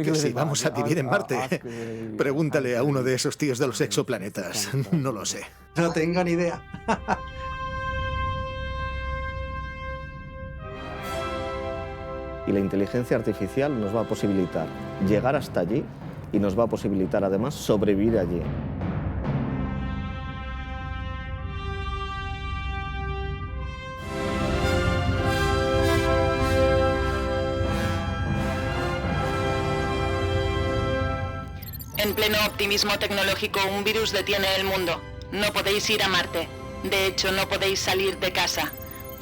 Que si vamos a vivir en Marte. Pregúntale a uno de esos tíos de los exoplanetas. No lo sé. No tengo ni idea. Y la inteligencia artificial nos va a posibilitar llegar hasta allí y nos va a posibilitar además sobrevivir allí. En pleno optimismo tecnológico, un virus detiene el mundo. No podéis ir a Marte. De hecho, no podéis salir de casa.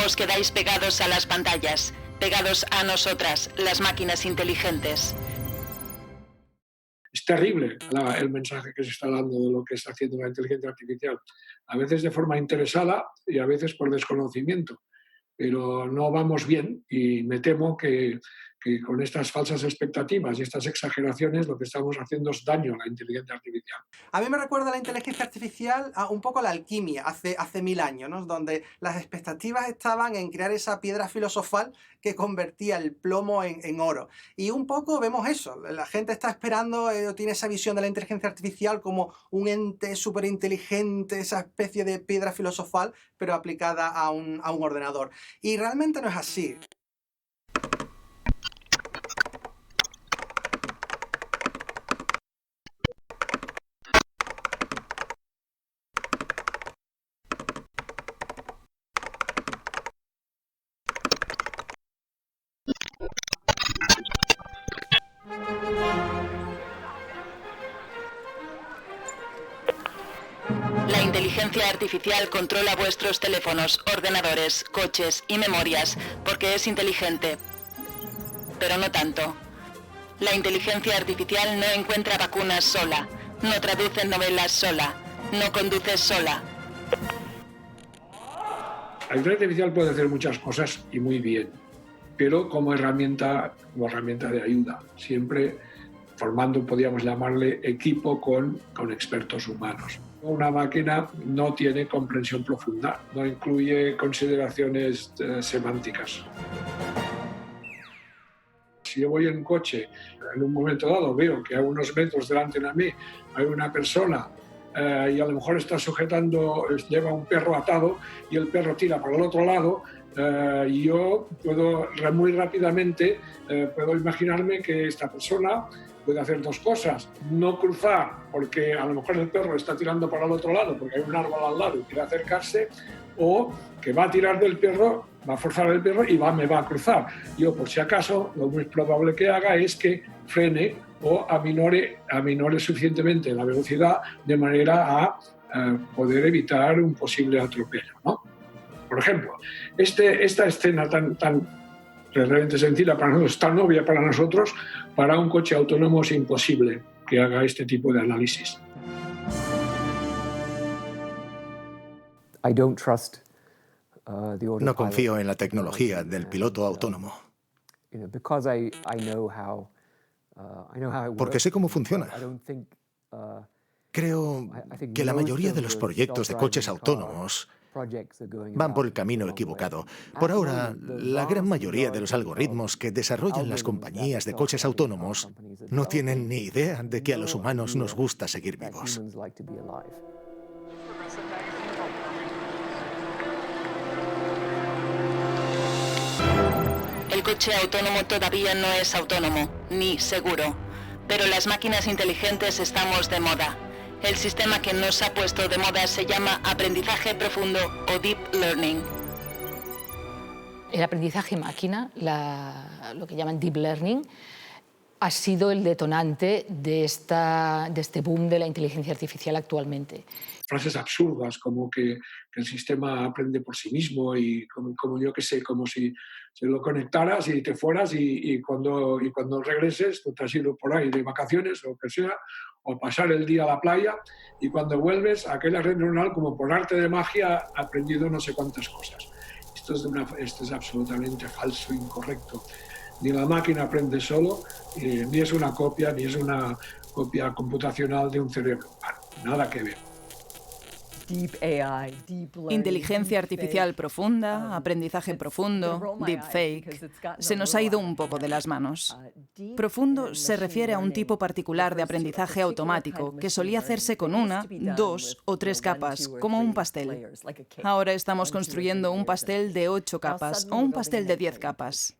Os quedáis pegados a las pantallas, pegados a nosotras, las máquinas inteligentes. Es terrible el mensaje que se está dando de lo que está haciendo la inteligencia artificial. A veces de forma interesada y a veces por desconocimiento. Pero no vamos bien y me temo que con estas falsas expectativas y estas exageraciones lo que estamos haciendo es daño a la inteligencia artificial. A mí me recuerda la inteligencia artificial a un poco la alquimia hace 1000 años, ¿no? Donde las expectativas estaban en crear esa piedra filosofal que convertía el plomo en oro. Y un poco vemos eso, la gente está esperando, tiene esa visión de la inteligencia artificial como un ente súper inteligente, esa especie de piedra filosofal, pero aplicada a un ordenador. Y realmente no es así. La inteligencia artificial controla vuestros teléfonos, ordenadores, coches y memorias porque es inteligente. Pero no tanto. La inteligencia artificial no encuentra vacunas sola, no traduce novelas sola, no conduce sola. La inteligencia artificial puede hacer muchas cosas y muy bien, pero como herramienta de ayuda, siempre formando, podríamos llamarle, equipo con expertos humanos. Una máquina no tiene comprensión profunda, no incluye consideraciones semánticas. Si yo voy en coche, en un momento dado veo que a unos metros delante de mí hay una persona y a lo mejor está lleva un perro atado y el perro tira para el otro lado, y yo puedo muy rápidamente puedo imaginarme que esta persona puede hacer dos cosas: no cruzar porque a lo mejor el perro está tirando para el otro lado porque hay un árbol al lado y quiere acercarse, o que va a tirar del perro, va a forzar el perro y me va a cruzar. Yo, por si acaso, lo muy probable que haga es que frene o aminore suficientemente la velocidad de manera a poder evitar un posible atropello, ¿no? Por ejemplo, esta escena tan realmente sencilla para nosotros, tan obvia para nosotros, para un coche autónomo es imposible que haga este tipo de análisis. No confío en la tecnología del piloto autónomo. Porque sé cómo funciona. Creo que la mayoría de los proyectos de coches autónomos van por el camino equivocado. Por ahora, la gran mayoría de los algoritmos que desarrollan las compañías de coches autónomos no tienen ni idea de que a los humanos nos gusta seguir vivos. El coche autónomo todavía no es autónomo, ni seguro. Pero las máquinas inteligentes estamos de moda. El sistema que nos ha puesto de moda se llama aprendizaje profundo o deep learning. El aprendizaje máquina, lo que llaman deep learning, ha sido el detonante de este boom de la inteligencia artificial actualmente. Frases absurdas como que el sistema aprende por sí mismo y como yo que sé, como si se lo conectaras y te fueras y cuando regreses, tú te has ido por ahí de vacaciones o que sea, o pasar el día a la playa, y cuando vuelves, aquella red neuronal, como por arte de magia, ha aprendido no sé cuántas cosas. Esto es absolutamente falso, incorrecto. Ni la máquina aprende solo, ni es una copia computacional de un cerebro. Nada que ver. Inteligencia artificial profunda, aprendizaje profundo, deepfake. Se nos ha ido un poco de las manos. Profundo se refiere a un tipo particular de aprendizaje automático que solía hacerse con 1, 2 o 3 capas, como un pastel. Ahora estamos construyendo un pastel de 8 capas o un pastel de 10 capas.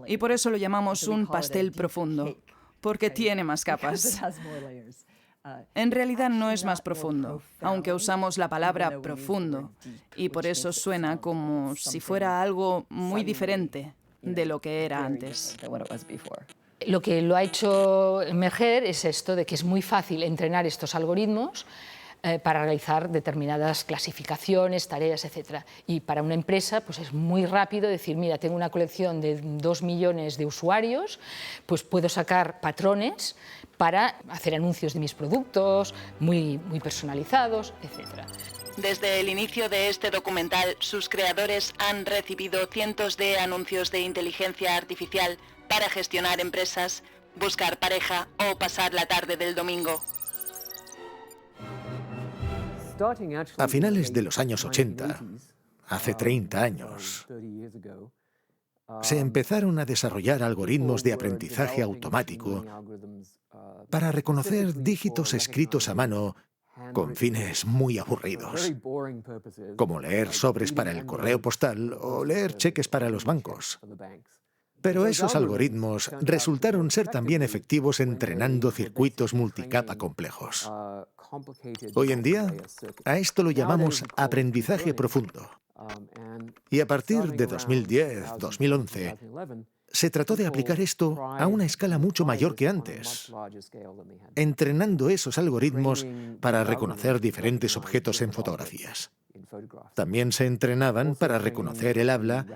Y por eso lo llamamos un pastel profundo, porque tiene más capas. En realidad no es más profundo, aunque usamos la palabra profundo, y por eso suena como si fuera algo muy diferente de lo que era antes. Lo que lo ha hecho emerger es esto de que es muy fácil entrenar estos algoritmos para realizar determinadas clasificaciones, tareas, etc. Y para una empresa pues es muy rápido decir, mira, tengo una colección de 2 millones de usuarios, pues puedo sacar patrones para hacer anuncios de mis productos, muy personalizados, etc. Desde el inicio de este documental, sus creadores han recibido cientos de anuncios de inteligencia artificial para gestionar empresas, buscar pareja o pasar la tarde del domingo. A finales de los años 80, hace 30 años, se empezaron a desarrollar algoritmos de aprendizaje automático para reconocer dígitos escritos a mano con fines muy aburridos, como leer sobres para el correo postal o leer cheques para los bancos. Pero esos algoritmos resultaron ser también efectivos entrenando circuitos multicapa complejos. Hoy en día, a esto lo llamamos aprendizaje profundo. Y a partir de 2010-2011, se trató de aplicar esto a una escala mucho mayor que antes, entrenando esos algoritmos para reconocer diferentes objetos en fotografías. También se entrenaban para reconocer el habla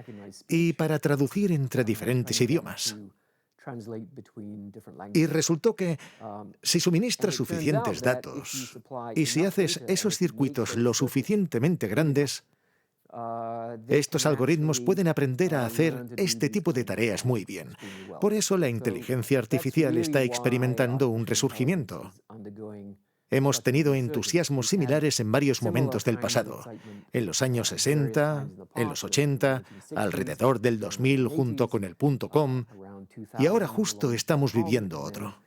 y para traducir entre diferentes idiomas. Y resultó que si suministras suficientes datos y si haces esos circuitos lo suficientemente grandes, estos algoritmos pueden aprender a hacer este tipo de tareas muy bien. Por eso la inteligencia artificial está experimentando un resurgimiento. Hemos tenido entusiasmos similares en varios momentos del pasado. En los años 60, en los 80, alrededor del 2000 junto con el .com, y ahora justo estamos viviendo otro.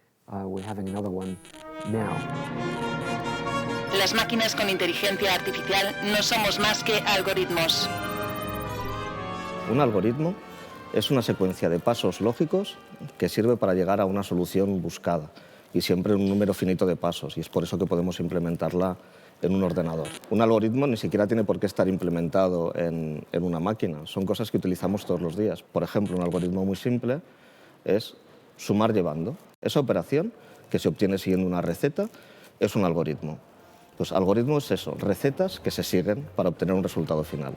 Las máquinas con inteligencia artificial no somos más que algoritmos. Un algoritmo es una secuencia de pasos lógicos que sirve para llegar a una solución buscada, y siempre un número finito de pasos, y es por eso que podemos implementarla en un ordenador. Un algoritmo ni siquiera tiene por qué estar implementado en una máquina, son cosas que utilizamos todos los días. Por ejemplo, un algoritmo muy simple es sumar llevando. Esa operación, que se obtiene siguiendo una receta, es un algoritmo. Pues algoritmo es eso, recetas que se siguen para obtener un resultado final.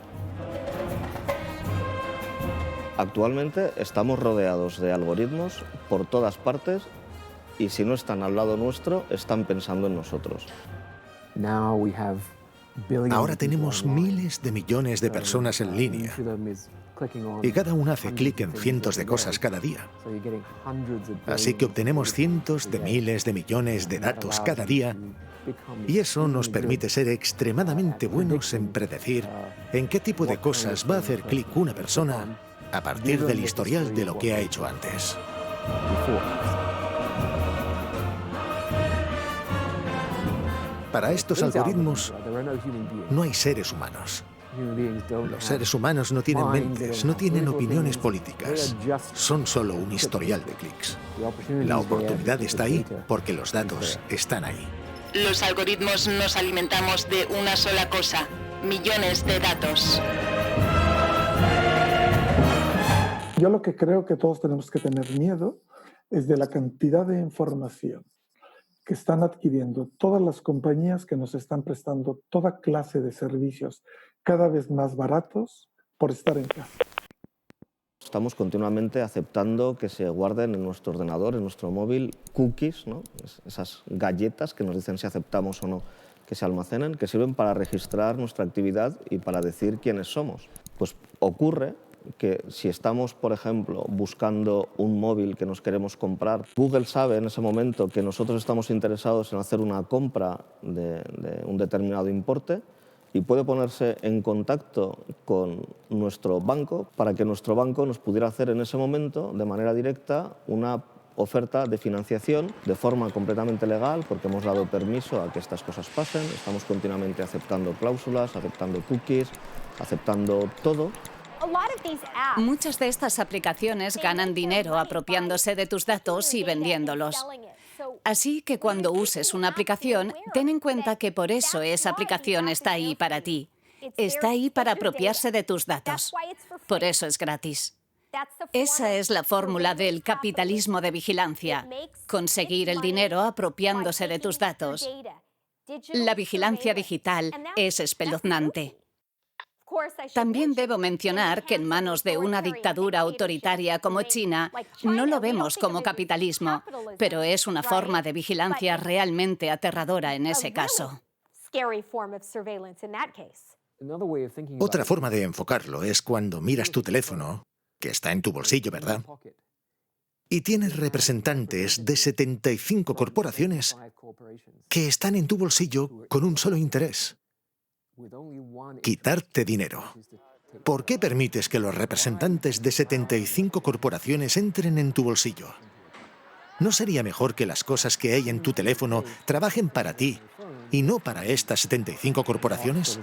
Actualmente estamos rodeados de algoritmos por todas partes, y si no están al lado nuestro, están pensando en nosotros. Ahora tenemos miles de millones de personas en línea y cada una hace clic en cientos de cosas cada día. Así que obtenemos cientos de miles de millones de datos cada día y eso nos permite ser extremadamente buenos en predecir en qué tipo de cosas va a hacer clic una persona a partir del historial de lo que ha hecho antes. Para estos algoritmos no hay seres humanos. Los seres humanos no tienen mentes, no tienen opiniones políticas. Son solo un historial de clics. La oportunidad está ahí porque los datos están ahí. Los algoritmos nos alimentamos de una sola cosa: millones de datos. Yo lo que creo que todos tenemos que tener miedo es de la cantidad de información que están adquiriendo todas las compañías que nos están prestando toda clase de servicios cada vez más baratos por estar en casa. Estamos continuamente aceptando que se guarden en nuestro ordenador, en nuestro móvil, cookies, ¿no? Esas galletas que nos dicen si aceptamos o no que se almacenen, que sirven para registrar nuestra actividad y para decir quiénes somos. Pues ocurre que si estamos, por ejemplo, buscando un móvil que nos queremos comprar, Google sabe en ese momento que nosotros estamos interesados en hacer una compra de un determinado importe y puede ponerse en contacto con nuestro banco para que nuestro banco nos pudiera hacer en ese momento, de manera directa, una oferta de financiación de forma completamente legal, porque hemos dado permiso a que estas cosas pasen, estamos continuamente aceptando cláusulas, aceptando cookies, aceptando todo. Muchas de estas aplicaciones ganan dinero apropiándose de tus datos y vendiéndolos. Así que cuando uses una aplicación, ten en cuenta que por eso esa aplicación está ahí para ti. Está ahí para apropiarse de tus datos. Por eso es gratis. Esa es la fórmula del capitalismo de vigilancia. Conseguir el dinero apropiándose de tus datos. La vigilancia digital es espeluznante. También debo mencionar que en manos de una dictadura autoritaria como China no lo vemos como capitalismo, pero es una forma de vigilancia realmente aterradora en ese caso. Otra forma de enfocarlo es cuando miras tu teléfono, que está en tu bolsillo, ¿verdad? Y tienes representantes de 75 corporaciones que están en tu bolsillo con un solo interés: quitarte dinero. ¿Por qué permites que los representantes de 75 corporaciones entren en tu bolsillo? ¿No sería mejor que las cosas que hay en tu teléfono trabajen para ti y no para estas 75 corporaciones?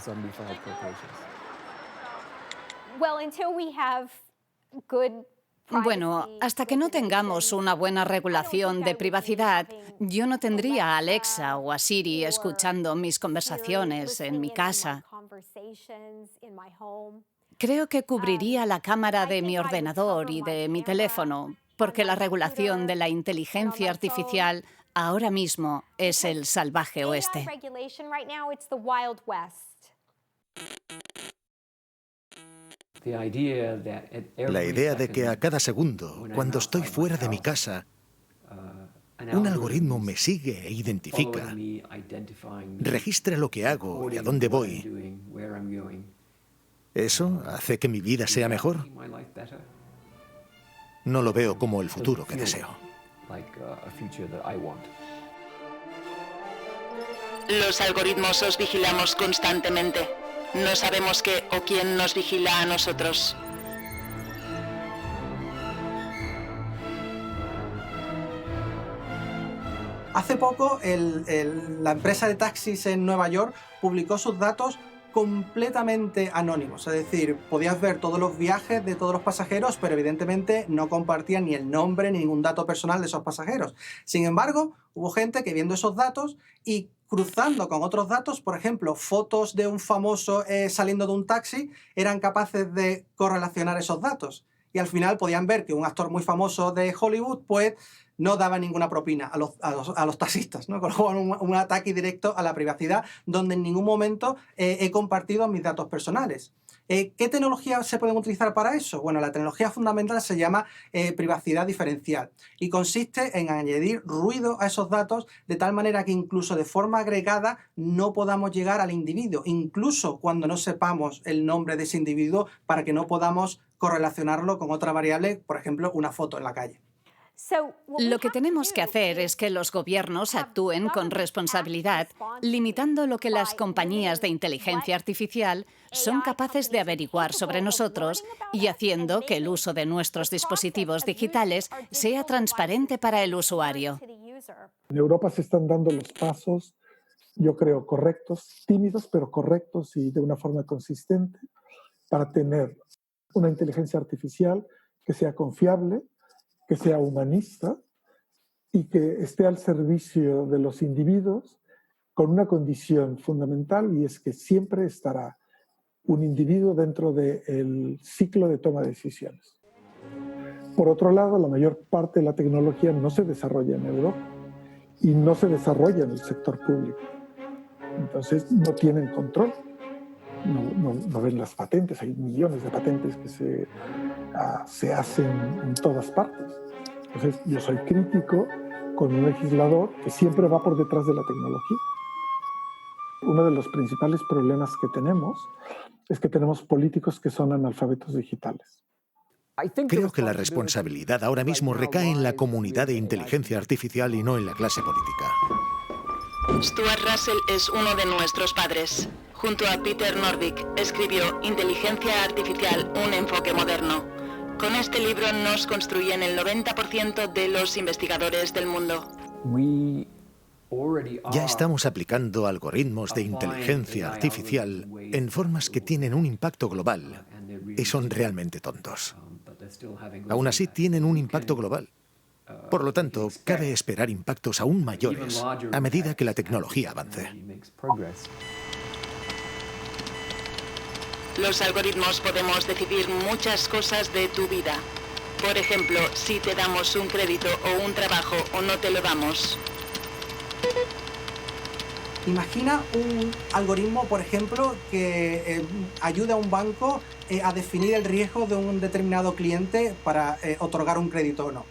Bueno, hasta que no tengamos una buena regulación de privacidad, yo no tendría a Alexa o a Siri escuchando mis conversaciones en mi casa. Creo que cubriría la cámara de mi ordenador y de mi teléfono, porque la regulación de la inteligencia artificial ahora mismo es el salvaje oeste. La idea de que a cada segundo, cuando estoy fuera de mi casa, un algoritmo me sigue e identifica, registra lo que hago y a dónde voy. ¿Eso hace que mi vida sea mejor? No lo veo como el futuro que deseo. Los algoritmos os vigilamos constantemente. No sabemos qué o quién nos vigila a nosotros. Hace poco, la empresa de taxis en Nueva York publicó sus datos completamente anónimos. Es decir, podías ver todos los viajes de todos los pasajeros, pero evidentemente no compartían ni el nombre ni ningún dato personal de esos pasajeros. Sin embargo, hubo gente que viendo esos datos y cruzando con otros datos, por ejemplo, fotos de un famoso saliendo de un taxi, eran capaces de correlacionar esos datos. Y al final podían ver que un actor muy famoso de Hollywood, pues, no daba ninguna propina a los taxistas, ¿no? Con lo cual, un ataque directo a la privacidad, donde en ningún momento he compartido mis datos personales. ¿Qué tecnología se pueden utilizar para eso? Bueno, la tecnología fundamental se llama privacidad diferencial y consiste en añadir ruido a esos datos de tal manera que incluso de forma agregada no podamos llegar al individuo, incluso cuando no sepamos el nombre de ese individuo, para que no podamos correlacionarlo con otra variable, por ejemplo, una foto en la calle. Lo que tenemos que hacer es que los gobiernos actúen con responsabilidad, limitando lo que las compañías de inteligencia artificial son capaces de averiguar sobre nosotros y haciendo que el uso de nuestros dispositivos digitales sea transparente para el usuario. En Europa se están dando los pasos, yo creo, correctos, tímidos, pero correctos y de una forma consistente, para tener una inteligencia artificial que sea confiable, que sea humanista y que esté al servicio de los individuos con una condición fundamental, y es que siempre estará un individuo dentro del ciclo de toma de decisiones. Por otro lado, la mayor parte de la tecnología no se desarrolla en Europa y no se desarrolla en el sector público. Entonces no tienen control, no ven las patentes, hay millones de patentes que se hacen en todas partes. Entonces yo soy crítico con un legislador que siempre va por detrás de la tecnología. Uno de los principales problemas que tenemos es que tenemos políticos que son analfabetos digitales. Creo que la responsabilidad ahora mismo recae en la comunidad de inteligencia artificial y no en la clase política. Stuart Russell es uno de nuestros padres. Junto a Peter Norvig escribió Inteligencia Artificial, un enfoque moderno. Con este libro nos construyen el 90% de los investigadores del mundo. Ya estamos aplicando algoritmos de inteligencia artificial en formas que tienen un impacto global y son realmente tontos. Aún así tienen un impacto global. Por lo tanto, cabe esperar impactos aún mayores a medida que la tecnología avance. Los algoritmos podemos decidir muchas cosas de tu vida. Por ejemplo, si te damos un crédito o un trabajo o no te lo damos. Imagina un algoritmo, por ejemplo, que ayude a un banco a definir el riesgo de un determinado cliente para otorgar un crédito o no.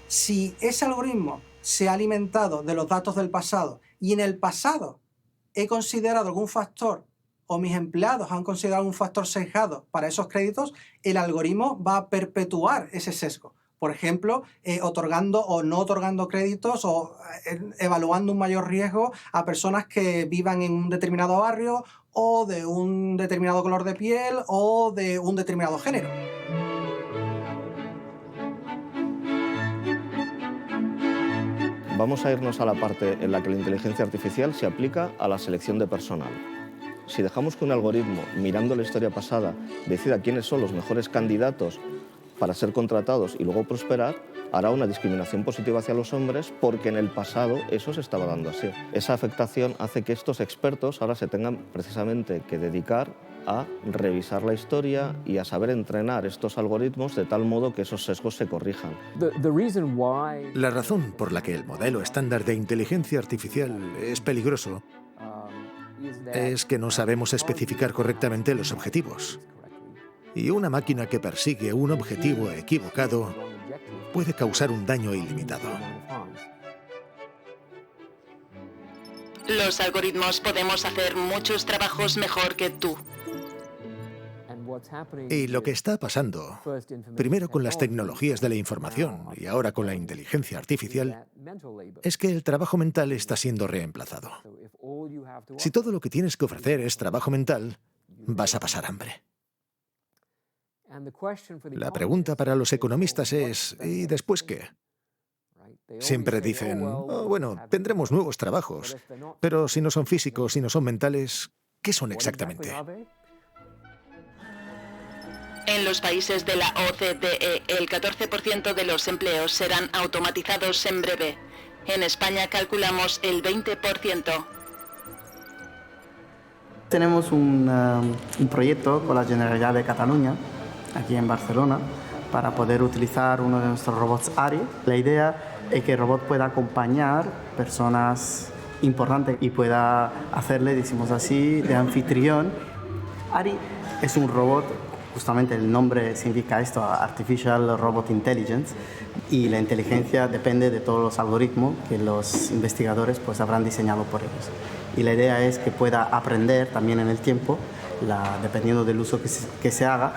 Si ese algoritmo se ha alimentado de los datos del pasado y en el pasado he considerado algún factor o mis empleados han considerado un factor sesgado para esos créditos, el algoritmo va a perpetuar ese sesgo. Por ejemplo, otorgando o no otorgando créditos o evaluando un mayor riesgo a personas que vivan en un determinado barrio o de un determinado color de piel o de un determinado género. Vamos a irnos a la parte en la que la inteligencia artificial se aplica a la selección de personal. Si dejamos que un algoritmo, mirando la historia pasada, decida quiénes son los mejores candidatos para ser contratados y luego prosperar, hará una discriminación positiva hacia los hombres porque en el pasado eso se estaba dando así. Esa afectación hace que estos expertos ahora se tengan precisamente que dedicar a revisar la historia y a saber entrenar estos algoritmos de tal modo que esos sesgos se corrijan. La razón por la que el modelo estándar de inteligencia artificial es peligroso es que no sabemos especificar correctamente los objetivos. Y una máquina que persigue un objetivo equivocado puede causar un daño ilimitado. Los algoritmos podemos hacer muchos trabajos mejor que tú. Y lo que está pasando, primero con las tecnologías de la información y ahora con la inteligencia artificial, es que el trabajo mental está siendo reemplazado. Si todo lo que tienes que ofrecer es trabajo mental, vas a pasar hambre. La pregunta para los economistas es, ¿y después qué? Siempre dicen, oh, bueno, tendremos nuevos trabajos, pero si no son físicos, si no son mentales, ¿qué son exactamente? En los países de la OCDE, el 14% de los empleos serán automatizados en breve. En España calculamos el 20%. Tenemos un proyecto con la Generalitat de Cataluña, aquí en Barcelona, para poder utilizar uno de nuestros robots ARI. La idea es que el robot pueda acompañar personas importantes y pueda hacerle, decimos así, de anfitrión. ARI es un robot, justamente el nombre significa esto, Artificial Robot Intelligence, y la inteligencia depende de todos los algoritmos que los investigadores pues habrán diseñado por ellos. Y la idea es que pueda aprender también en el tiempo, dependiendo del uso que se haga,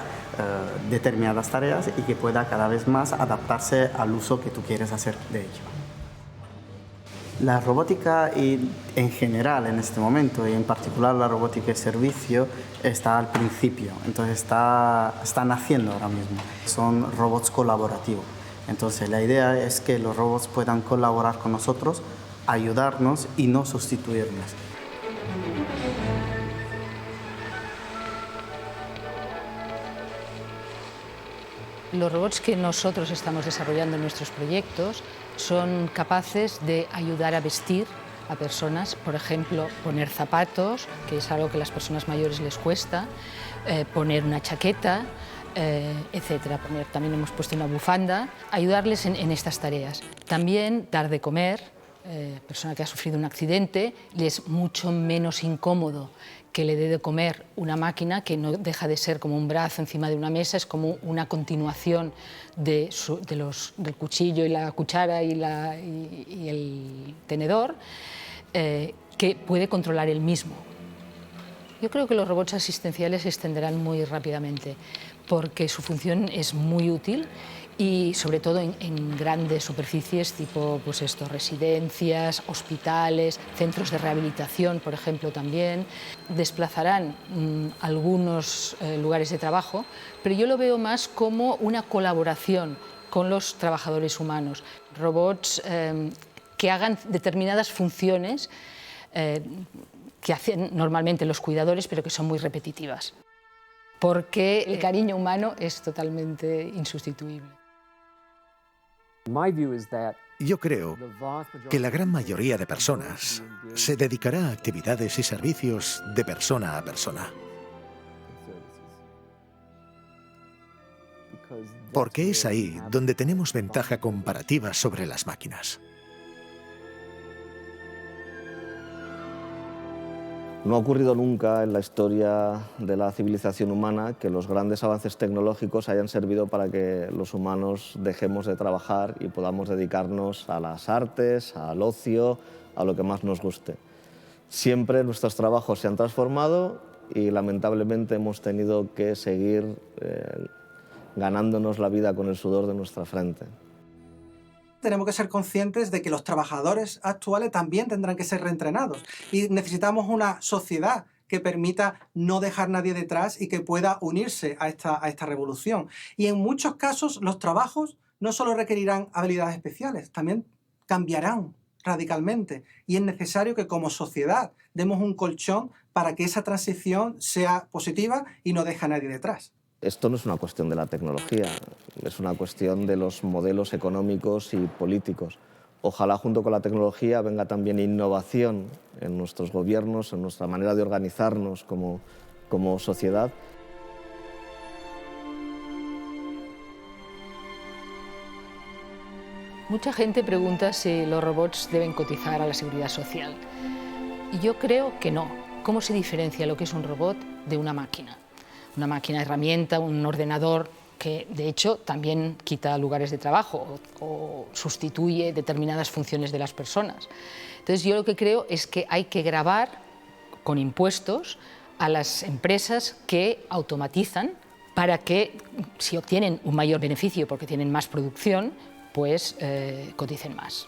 determinadas tareas y que pueda cada vez más adaptarse al uso que tú quieres hacer de ello. La robótica en general en este momento, y en particular la robótica de servicio, está al principio, entonces está naciendo ahora mismo. Son robots colaborativos, entonces la idea es que los robots puedan colaborar con nosotros, ayudarnos y no sustituirnos. Los robots que nosotros estamos desarrollando en nuestros proyectos son capaces de ayudar a vestir a personas, por ejemplo, poner zapatos, que es algo que a las personas mayores les cuesta, poner una chaqueta, etcétera. También hemos puesto una bufanda, ayudarles en estas tareas. También dar de comer, persona que ha sufrido un accidente, le es mucho menos incómodo que le dé de comer una máquina que no deja de ser como un brazo encima de una mesa, es como una continuación del cuchillo y la cuchara y el tenedor, que puede controlar él mismo. Yo creo que los robots asistenciales se extenderán muy rápidamente porque su función es muy útil y sobre todo en grandes superficies tipo pues esto, residencias, hospitales, centros de rehabilitación, por ejemplo, también. Desplazarán algunos lugares de trabajo, pero yo lo veo más como una colaboración con los trabajadores humanos. Robots que hagan determinadas funciones que hacen normalmente los cuidadores, pero que son muy repetitivas, porque el cariño humano es totalmente insustituible. Yo creo que la gran mayoría de personas se dedicará a actividades y servicios de persona a persona. Porque es ahí donde tenemos ventaja comparativa sobre las máquinas. No ha ocurrido nunca en la historia de la civilización humana que los grandes avances tecnológicos hayan servido para que los humanos dejemos de trabajar y podamos dedicarnos a las artes, al ocio, a lo que más nos guste. Siempre nuestros trabajos se han transformado y lamentablemente hemos tenido que seguir ganándonos la vida con el sudor de nuestra frente. Tenemos que ser conscientes de que los trabajadores actuales también tendrán que ser reentrenados y necesitamos una sociedad que permita no dejar a nadie detrás y que pueda unirse a esta revolución. Y en muchos casos los trabajos no solo requerirán habilidades especiales, también cambiarán radicalmente y es necesario que como sociedad demos un colchón para que esa transición sea positiva y no deje a nadie detrás. Esto no es una cuestión de la tecnología, es una cuestión de los modelos económicos y políticos. Ojalá junto con la tecnología venga también innovación en nuestros gobiernos, en nuestra manera de organizarnos como sociedad. Mucha gente pregunta si los robots deben cotizar a la seguridad social. Y yo creo que no. ¿Cómo se diferencia lo que es un robot de una máquina? Una máquina herramienta, un ordenador que de hecho también quita lugares de trabajo o sustituye determinadas funciones de las personas. Entonces yo lo que creo es que hay que gravar con impuestos a las empresas que automatizan para que si obtienen un mayor beneficio porque tienen más producción, pues coticen más.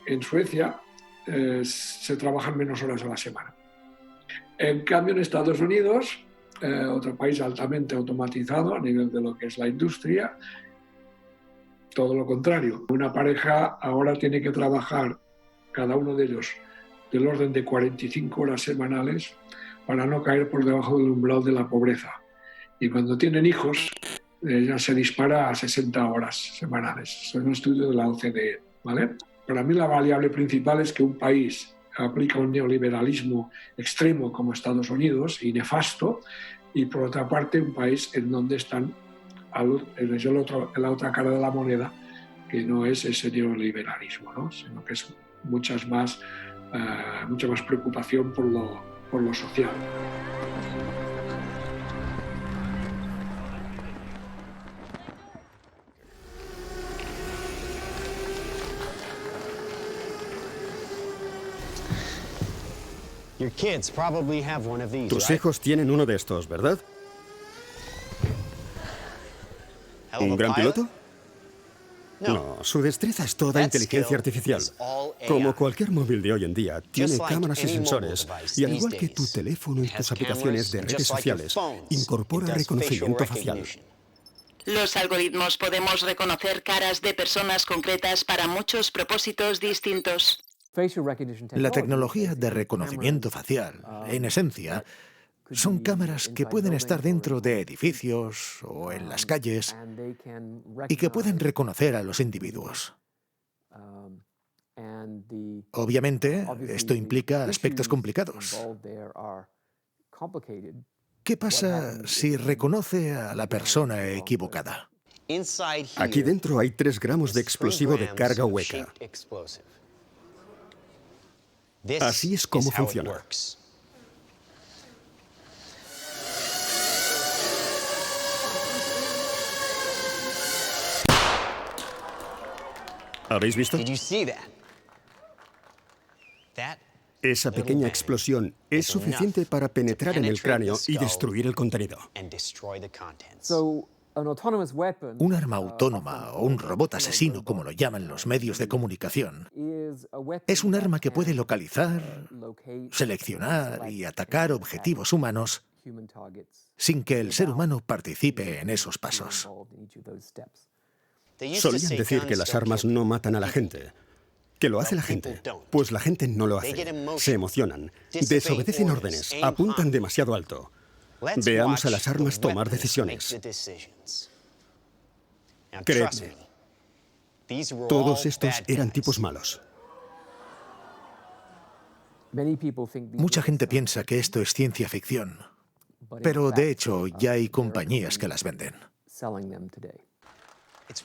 En Suecia se trabajan menos horas a la semana. En cambio en Estados Unidos, otro país altamente automatizado a nivel de lo que es la industria, todo lo contrario. Una pareja ahora tiene que trabajar, cada uno de ellos, del orden de 45 horas semanales para no caer por debajo del umbral de la pobreza. Y cuando tienen hijos, ya se dispara a 60 horas semanales. Es un estudio de la OCDE, ¿vale? Para mí la variable principal es que un país aplica un neoliberalismo extremo como Estados Unidos y nefasto, y por otra parte un país en donde están en la otra cara de la moneda, que no es ese neoliberalismo, ¿no? Sino que es mucha más preocupación por lo social. Tus hijos tienen uno de estos, ¿verdad? ¿Un gran piloto? No, su destreza es toda inteligencia artificial. Como cualquier móvil de hoy en día, tiene cámaras y sensores. Y al igual que tu teléfono y tus aplicaciones de redes sociales, incorpora reconocimiento facial. Los algoritmos podemos reconocer caras de personas concretas para muchos propósitos distintos. La tecnología de reconocimiento facial, en esencia, son cámaras que pueden estar dentro de edificios o en las calles y que pueden reconocer a los individuos. Obviamente, esto implica aspectos complicados. ¿Qué pasa si reconoce a la persona equivocada? Aquí dentro hay 3 gramos de explosivo de carga hueca. Así es como funciona. ¿Habéis visto? Esa pequeña explosión es suficiente para penetrar en el cráneo y destruir el contenido. Un arma autónoma o un robot asesino, como lo llaman los medios de comunicación, es un arma que puede localizar, seleccionar y atacar objetivos humanos sin que el ser humano participe en esos pasos. Solían decir que las armas no matan a la gente. ¿Que lo hace la gente? Pues la gente no lo hace. Se emocionan, desobedecen órdenes, apuntan demasiado alto. Veamos a las armas tomar decisiones. Creedme, todos estos eran tipos malos. Mucha gente piensa que esto es ciencia ficción, pero de hecho ya hay compañías que las venden.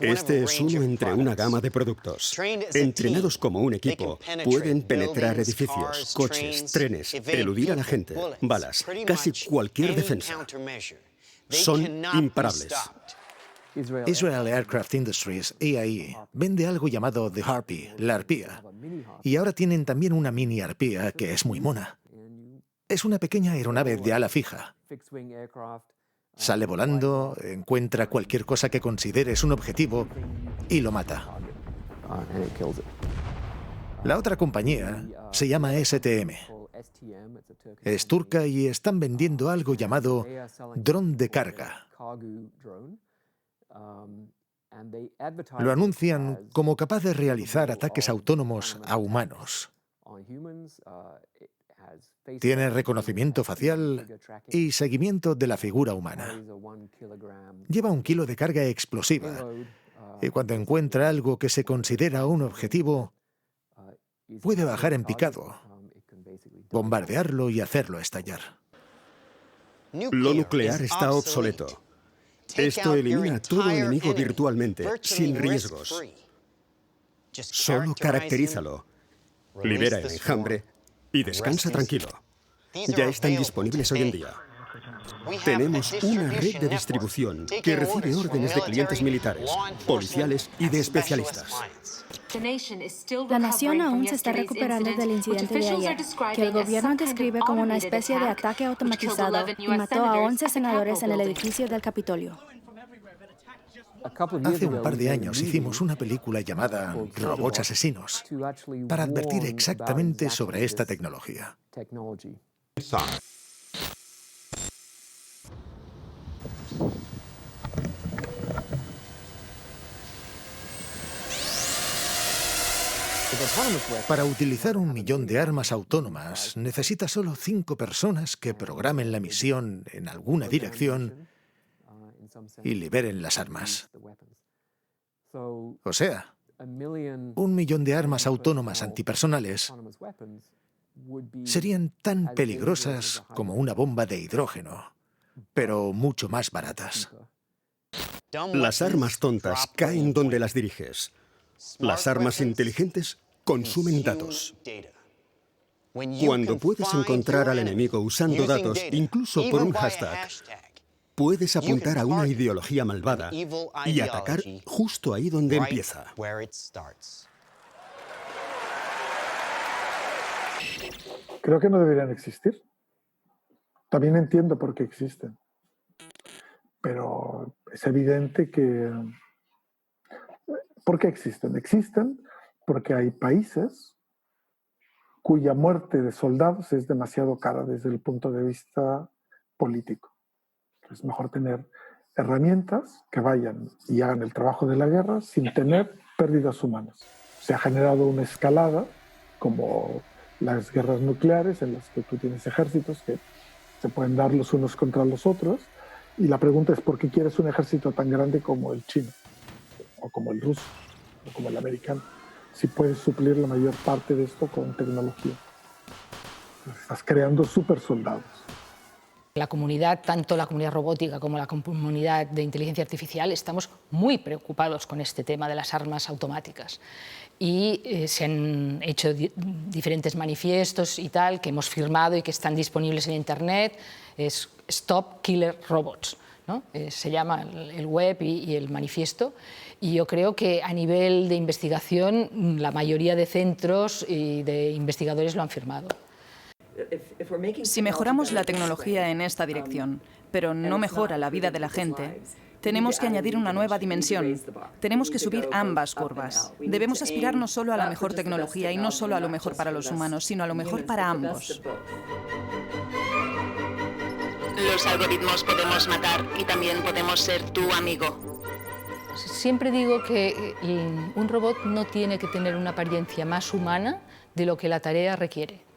Este es uno entre una gama de productos. Entrenados como un equipo, pueden penetrar edificios, coches, trenes, eludir a la gente, balas, casi cualquier defensa. Son imparables. Israel Aircraft Industries, EAI, vende algo llamado The Harpy, la arpía. Y ahora tienen también una mini arpía que es muy mona. Es una pequeña aeronave de ala fija. Sale volando, encuentra cualquier cosa que consideres un objetivo y lo mata. La otra compañía se llama STM. Es turca y están vendiendo algo llamado dron de carga. Lo anuncian como capaz de realizar ataques autónomos a humanos. Tiene reconocimiento facial y seguimiento de la figura humana. Lleva 1 kilo de carga explosiva y cuando encuentra algo que se considera un objetivo, puede bajar en picado, bombardearlo y hacerlo estallar. Lo nuclear está obsoleto. Esto elimina a todo enemigo virtualmente, sin riesgos. Solo caracterízalo, libera el enjambre y descansa tranquilo. Ya están disponibles hoy en día. Tenemos una red de distribución que recibe órdenes de clientes militares, policiales y de especialistas. La nación aún se está recuperando del incidente de ayer, que el gobierno describe como una especie de ataque automatizado y mató a 11 senadores en el edificio del Capitolio. Hace un par de años hicimos una película llamada Robots Asesinos para advertir exactamente sobre esta tecnología. Para utilizar 1 millón de armas autónomas, necesita solo 5 personas que programen la misión en alguna dirección y liberen las armas. O sea, 1 millón de armas autónomas antipersonales serían tan peligrosas como una bomba de hidrógeno, pero mucho más baratas. Las armas tontas caen donde las diriges. Las armas inteligentes consumen datos. Cuando puedes encontrar al enemigo usando datos, incluso por un hashtag, puedes apuntar a una ideología malvada y atacar justo ahí donde empieza. Creo que no deberían existir. También entiendo por qué existen. Pero es evidente que... ¿Por qué existen? Existen porque hay países cuya muerte de soldados es demasiado cara desde el punto de vista político. Es mejor tener herramientas que vayan y hagan el trabajo de la guerra sin tener pérdidas humanas. Se ha generado una escalada, como las guerras nucleares, en las que tú tienes ejércitos que se pueden dar los unos contra los otros, y la pregunta es ¿por qué quieres un ejército tan grande como el chino, o como el ruso, o como el americano, si puedes suplir la mayor parte de esto con tecnología? Estás creando super soldados. La comunidad, tanto la comunidad robótica como la comunidad de inteligencia artificial, estamos muy preocupados con este tema de las armas automáticas. Y se han hecho diferentes manifiestos y tal, que hemos firmado y que están disponibles en Internet. Es Stop Killer Robots, ¿no? Se llama el web y el manifiesto. Y yo creo que a nivel de investigación, la mayoría de centros y de investigadores lo han firmado. Si mejoramos la tecnología en esta dirección, pero no mejora la vida de la gente, tenemos que añadir una nueva dimensión. Tenemos que subir ambas curvas. Debemos aspirar no solo a la mejor tecnología y no solo a lo mejor para los humanos, sino a lo mejor para ambos. Los algoritmos podemos matar y también podemos ser tu amigo. Siempre digo que un robot no tiene que tener una apariencia más humana de lo que la tarea requiere.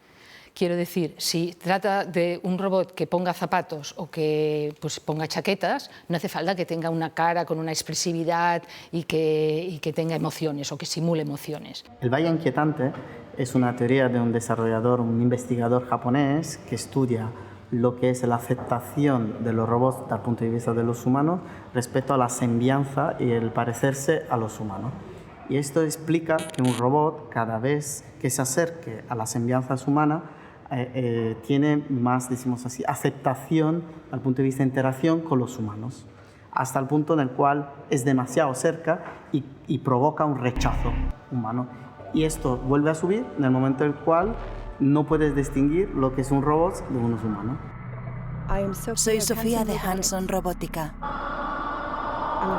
Quiero decir, si trata de un robot que ponga zapatos o que ponga chaquetas, no hace falta que tenga una cara con una expresividad y que tenga emociones o que simule emociones. El Valle Inquietante es una teoría de un desarrollador, un investigador japonés que estudia lo que es la aceptación de los robots desde el punto de vista de los humanos respecto a la semblanza y el parecerse a los humanos. Y esto explica que un robot, cada vez que se acerque a las semblanzas humanas, tiene más, decimos así, aceptación al punto de vista de interacción con los humanos, hasta el punto en el cual es demasiado cerca y provoca un rechazo humano. Y esto vuelve a subir en el momento en el cual no puedes distinguir lo que es un robot de unos humanos. Soy Sofía de Hanson Robótica.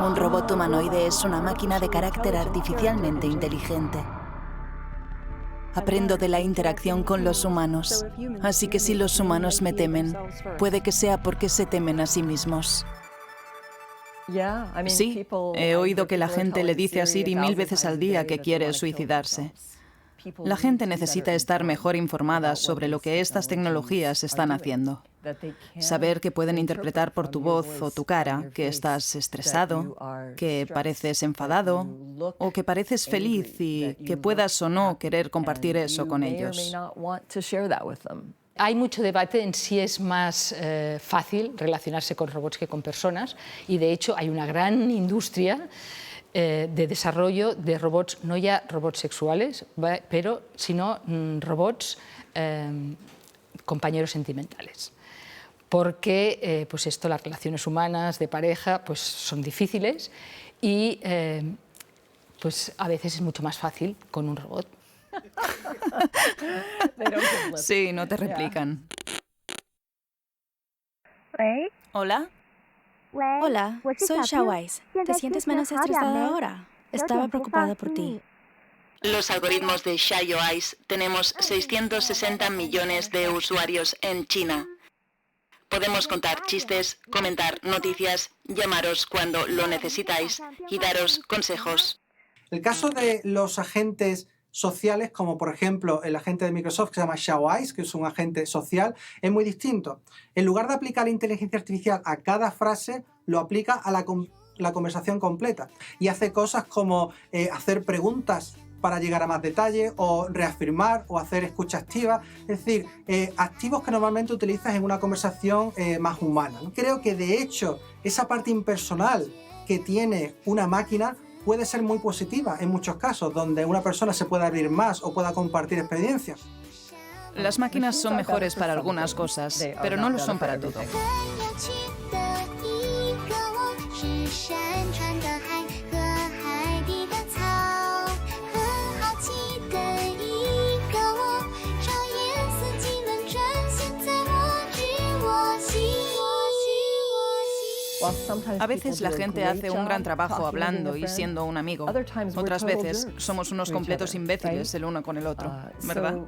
Un robot humanoide es una máquina de carácter artificialmente inteligente. Aprendo de la interacción con los humanos, así que si los humanos me temen, puede que sea porque se temen a sí mismos. Sí, he oído que la gente le dice a Siri 1000 veces al día que quiere suicidarse. La gente necesita estar mejor informada sobre lo que estas tecnologías están haciendo. Saber que pueden interpretar por tu voz o tu cara que estás estresado, que pareces enfadado o que pareces feliz y que puedas o no querer compartir eso con ellos. Hay mucho debate en si es más fácil relacionarse con robots que con personas y de hecho hay una gran industria de desarrollo de robots, no ya robots sexuales, pero sino robots compañeros sentimentales. Porque las relaciones humanas de pareja son difíciles y a veces es mucho más fácil con un robot. Sí, no te replican. ¿Hola? Hola, soy Xiaowais. ¿Te sientes menos estresada ahora? Estaba preocupada por ti. Los algoritmos de Xiaowais tenemos 660 millones de usuarios en China. Podemos contar chistes, comentar noticias, llamaros cuando lo necesitáis y daros consejos. El caso de los agentes sociales, como por ejemplo el agente de Microsoft que se llama Xiaowais, que es un agente social, es muy distinto. En lugar de aplicar la inteligencia artificial a cada frase, lo aplica a la conversación completa y hace cosas como hacer preguntas para llegar a más detalle o reafirmar o hacer escucha activa, es decir, activos que normalmente utilizas en una conversación más humana, ¿no? Creo que de hecho esa parte impersonal que tiene una máquina puede ser muy positiva en muchos casos, donde una persona se pueda abrir más o pueda compartir experiencias. Las máquinas son mejores para algunas cosas, pero no lo son para todo. A veces la gente hace un gran trabajo hablando y siendo un amigo. Otras veces somos unos completos imbéciles el uno con el otro, ¿verdad?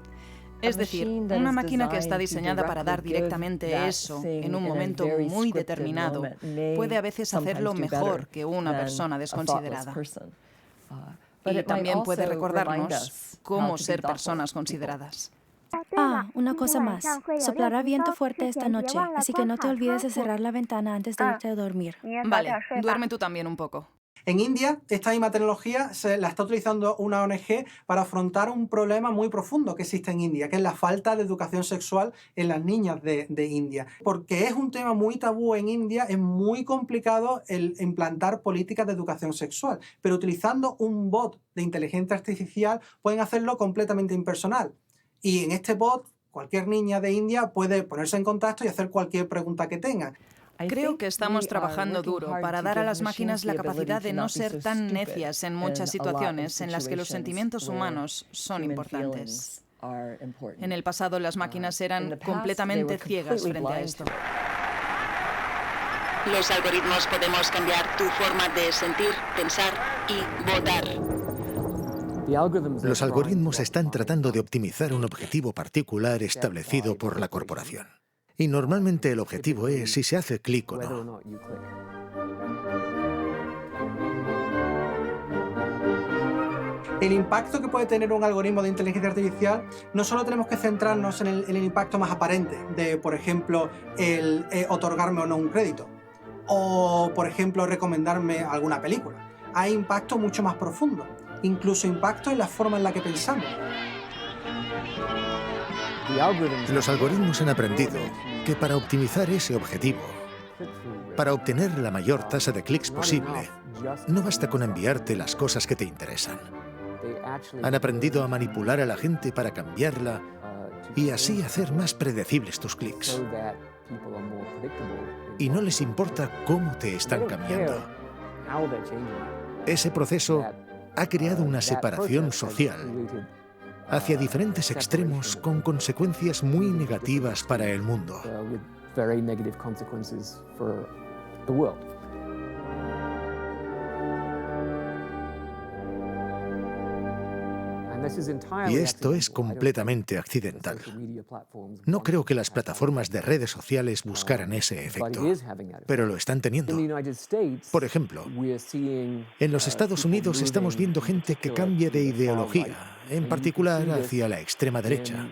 Es decir, una máquina que está diseñada para dar directamente eso en un momento muy determinado puede a veces hacerlo mejor que una persona desconsiderada. Y también puede recordarnos cómo ser personas consideradas. Una cosa más. Soplará viento fuerte esta noche, así que no te olvides de cerrar la ventana antes de irte a dormir. Vale, duerme tú también un poco. En India, esta misma tecnología la está utilizando una ONG para afrontar un problema muy profundo que existe en India, que es la falta de educación sexual en las niñas de India. Porque es un tema muy tabú en India, es muy complicado el implantar políticas de educación sexual, pero utilizando un bot de inteligencia artificial pueden hacerlo completamente impersonal. Y en este bot, cualquier niña de India puede ponerse en contacto y hacer cualquier pregunta que tenga. Creo que estamos trabajando duro para dar a las máquinas la capacidad de no ser tan necias en muchas situaciones en las que los sentimientos humanos son importantes. En el pasado las máquinas eran completamente ciegas frente a esto. Los algoritmos podemos cambiar tu forma de sentir, pensar y votar. Los algoritmos están tratando de optimizar un objetivo particular establecido por la corporación. Y normalmente el objetivo es si se hace clic o no. El impacto que puede tener un algoritmo de inteligencia artificial, no solo tenemos que centrarnos en el impacto más aparente de, por ejemplo, el otorgarme o no un crédito, o, por ejemplo, recomendarme alguna película. Hay impacto mucho más profundo, incluso impacto en la forma en la que pensamos. Los algoritmos han aprendido que para optimizar ese objetivo, para obtener la mayor tasa de clics posible, no basta con enviarte las cosas que te interesan. Han aprendido a manipular a la gente para cambiarla y así hacer más predecibles tus clics. Y no les importa cómo te están cambiando. Ese proceso ha creado una separación social hacia diferentes extremos con consecuencias muy negativas para el mundo. Y esto es completamente accidental. No creo que las plataformas de redes sociales buscaran ese efecto, pero lo están teniendo. Por ejemplo, en los Estados Unidos estamos viendo gente que cambia de ideología, en particular hacia la extrema derecha.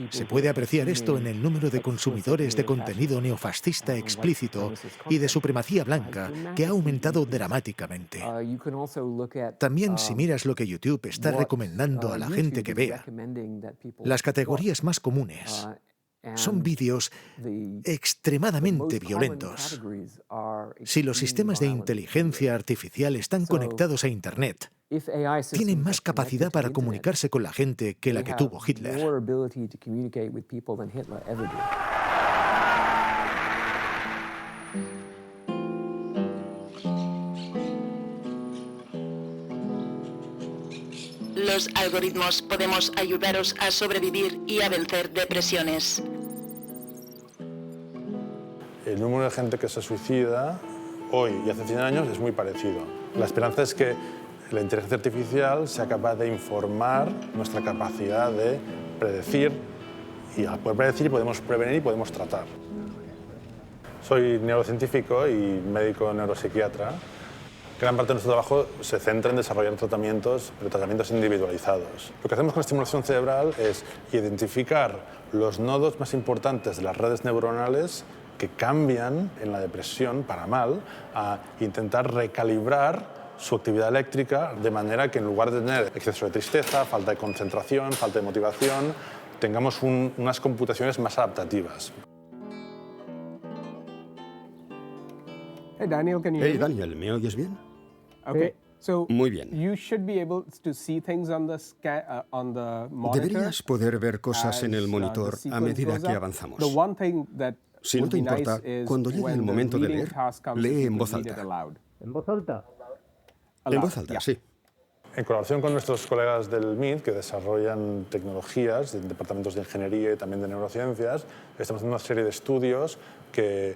Se puede apreciar esto en el número de consumidores de contenido neofascista explícito y de supremacía blanca, que ha aumentado dramáticamente. También, si miras lo que YouTube está recomendando a la gente que vea, las categorías más comunes son vídeos extremadamente violentos. Si los sistemas de inteligencia artificial están conectados a Internet, tienen más capacidad para comunicarse con la gente que la que tuvo Hitler. Los algoritmos podemos ayudaros a sobrevivir y a vencer depresiones. El número de gente que se suicida hoy y hace 100 años es muy parecido. La esperanza es que la inteligencia artificial sea capaz de informar nuestra capacidad de predecir, y al poder predecir podemos prevenir y podemos tratar. Soy neurocientífico y médico neuropsiquiatra. Gran parte de nuestro trabajo se centra en desarrollar tratamientos, pero tratamientos individualizados. Lo que hacemos con la estimulación cerebral es identificar los nodos más importantes de las redes neuronales que cambian en la depresión para mal, a intentar recalibrar su actividad eléctrica de manera que en lugar de tener exceso de tristeza, falta de concentración, falta de motivación, tengamos unas computaciones más adaptativas. Hey Daniel, ¿me oyes bien? Muy bien. Deberías poder ver cosas en el monitor a medida que avanzamos. Si no te importa, cuando llegue el momento de leer, lee en voz alta. ¿En voz alta? En voz alta, sí. En colaboración con nuestros colegas del MIT, que desarrollan tecnologías en departamentos de ingeniería y también de neurociencias, estamos haciendo una serie de estudios que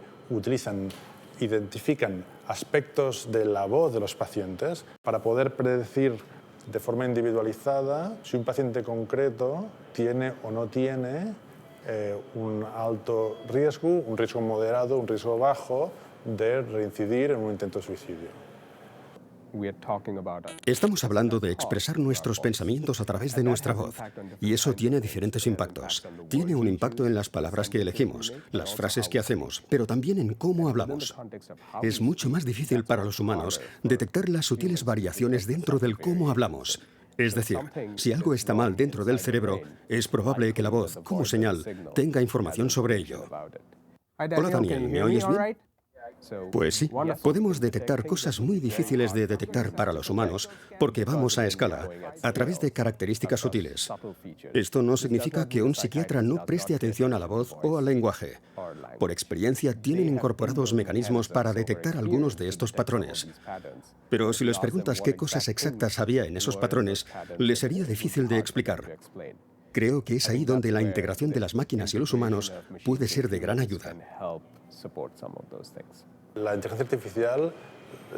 identifican aspectos de la voz de los pacientes para poder predecir de forma individualizada si un paciente concreto tiene o no tiene un alto riesgo, un riesgo moderado, un riesgo bajo de reincidir en un intento de suicidio. Estamos hablando de expresar nuestros pensamientos a través de nuestra voz, y eso tiene diferentes impactos. Tiene un impacto en las palabras que elegimos, las frases que hacemos, pero también en cómo hablamos. Es mucho más difícil para los humanos detectar las sutiles variaciones dentro del cómo hablamos. Es decir, si algo está mal dentro del cerebro, es probable que la voz, como señal, tenga información sobre ello. Hola Daniel, ¿me oyes bien? Pues sí, podemos detectar cosas muy difíciles de detectar para los humanos porque vamos a escala, a través de características sutiles. Esto no significa que un psiquiatra no preste atención a la voz o al lenguaje. Por experiencia, tienen incorporados mecanismos para detectar algunos de estos patrones. Pero si les preguntas qué cosas exactas había en esos patrones, les sería difícil de explicar. Creo que es ahí donde la integración de las máquinas y los humanos puede ser de gran ayuda. La inteligencia artificial,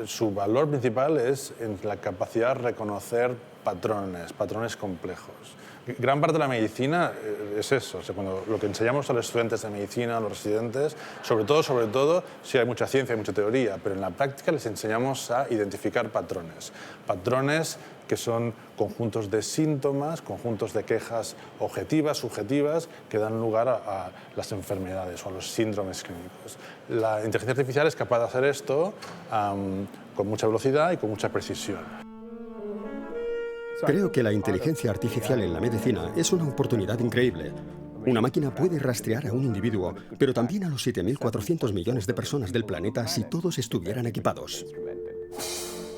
su valor principal es en la capacidad de reconocer patrones complejos. Gran parte de la medicina es eso, o sea, cuando lo que enseñamos a los estudiantes de medicina, a los residentes, sobre todo, sí hay mucha ciencia, hay mucha teoría, pero en la práctica les enseñamos a identificar patrones que son conjuntos de síntomas, conjuntos de quejas objetivas, subjetivas, que dan lugar a las enfermedades o a los síndromes clínicos. La inteligencia artificial es capaz de hacer esto con mucha velocidad y con mucha precisión. Creo que la inteligencia artificial en la medicina es una oportunidad increíble. Una máquina puede rastrear a un individuo, pero también a los 7.400 millones de personas del planeta si todos estuvieran equipados.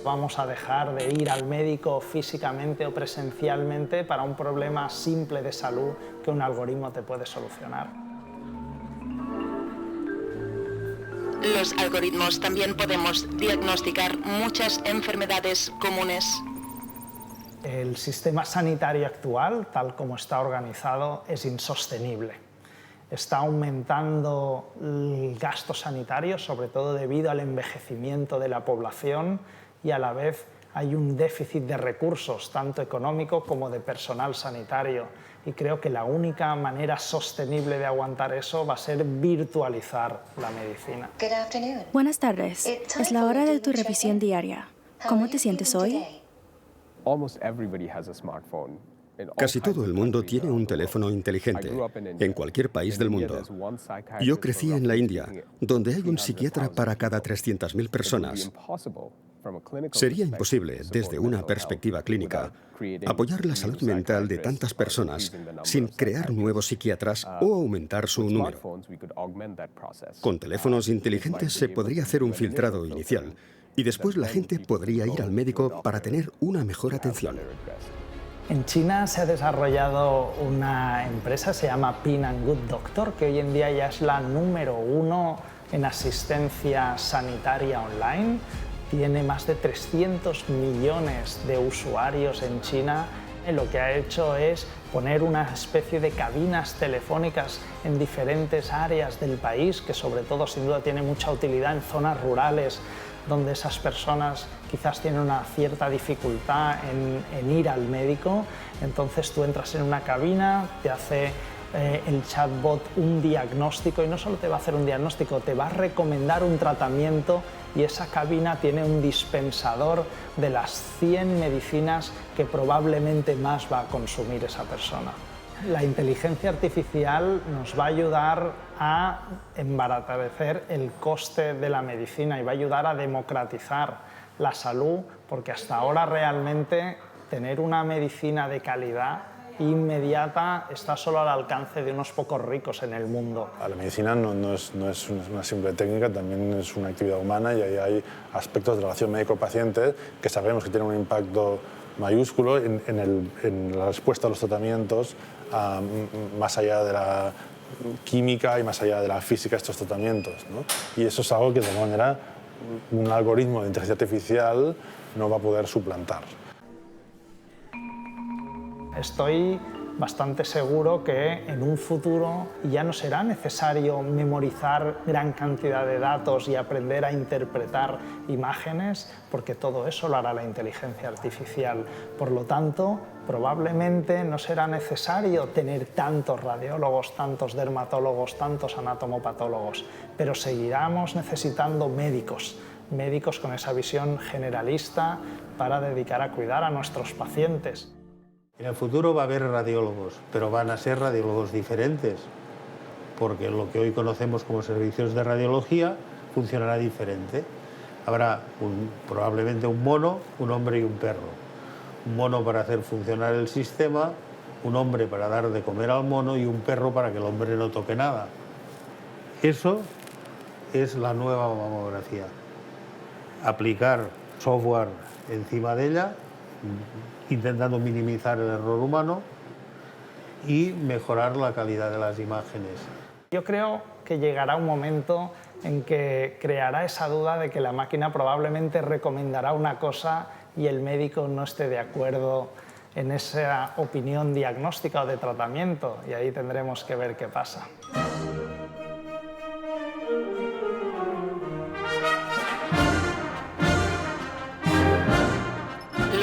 Vamos a dejar de ir al médico físicamente o presencialmente para un problema simple de salud que un algoritmo te puede solucionar. Los algoritmos también podemos diagnosticar muchas enfermedades comunes. El sistema sanitario actual, tal como está organizado, es insostenible. Está aumentando el gasto sanitario, sobre todo debido al envejecimiento de la población, y a la vez hay un déficit de recursos, tanto económico como de personal sanitario. Y creo que la única manera sostenible de aguantar eso va a ser virtualizar la medicina. Buenas tardes. Es la hora de tu revisión diaria. ¿Cómo te sientes hoy? Casi todo el mundo tiene un teléfono inteligente, en cualquier país del mundo. Yo crecí en la India, donde hay un psiquiatra para cada 300.000 personas. Sería imposible, desde una perspectiva clínica, apoyar la salud mental de tantas personas sin crear nuevos psiquiatras o aumentar su número. Con teléfonos inteligentes se podría hacer un filtrado inicial y después la gente podría ir al médico para tener una mejor atención. En China se ha desarrollado una empresa, se llama Pin & Good Doctor, que hoy en día ya es la número 1 en asistencia sanitaria online. Tiene más de 300 millones de usuarios en China. Lo que ha hecho es poner una especie de cabinas telefónicas en diferentes áreas del país, que sobre todo sin duda tiene mucha utilidad en zonas rurales, donde esas personas quizás tienen una cierta dificultad en ir al médico. Entonces tú entras en una cabina, te hace el chatbot un diagnóstico, y no solo te va a hacer un diagnóstico, te va a recomendar un tratamiento, y esa cabina tiene un dispensador de las 100 medicinas que probablemente más va a consumir esa persona. La inteligencia artificial nos va a ayudar a embaratar el coste de la medicina y va a ayudar a democratizar la salud, porque hasta ahora realmente tener una medicina de calidad inmediata está solo al alcance de unos pocos ricos en el mundo. La medicina no es una simple técnica, también es una actividad humana, y ahí hay aspectos de relación médico-paciente que sabemos que tienen un impacto mayúsculo en la respuesta a los tratamientos, más allá de la química y más allá de la física de estos tratamientos, ¿no? Y eso es algo que de alguna manera un algoritmo de inteligencia artificial no va a poder suplantar. Estoy bastante seguro que en un futuro ya no será necesario memorizar gran cantidad de datos y aprender a interpretar imágenes, porque todo eso lo hará la inteligencia artificial. Por lo tanto, probablemente no será necesario tener tantos radiólogos, tantos dermatólogos, tantos anatomopatólogos, pero seguiremos necesitando médicos con esa visión generalista para dedicar a cuidar a nuestros pacientes. En el futuro va a haber radiólogos, pero van a ser radiólogos diferentes, porque lo que hoy conocemos como servicios de radiología funcionará diferente. Habrá probablemente un mono, un hombre y un perro. Un mono para hacer funcionar el sistema, un hombre para dar de comer al mono y un perro para que el hombre no toque nada. Eso es la nueva mamografía. Aplicar software encima de ella, intentando minimizar el error humano y mejorar la calidad de las imágenes. Yo creo que llegará un momento en que creará esa duda de que la máquina probablemente recomendará una cosa y el médico no esté de acuerdo en esa opinión diagnóstica o de tratamiento, y ahí tendremos que ver qué pasa.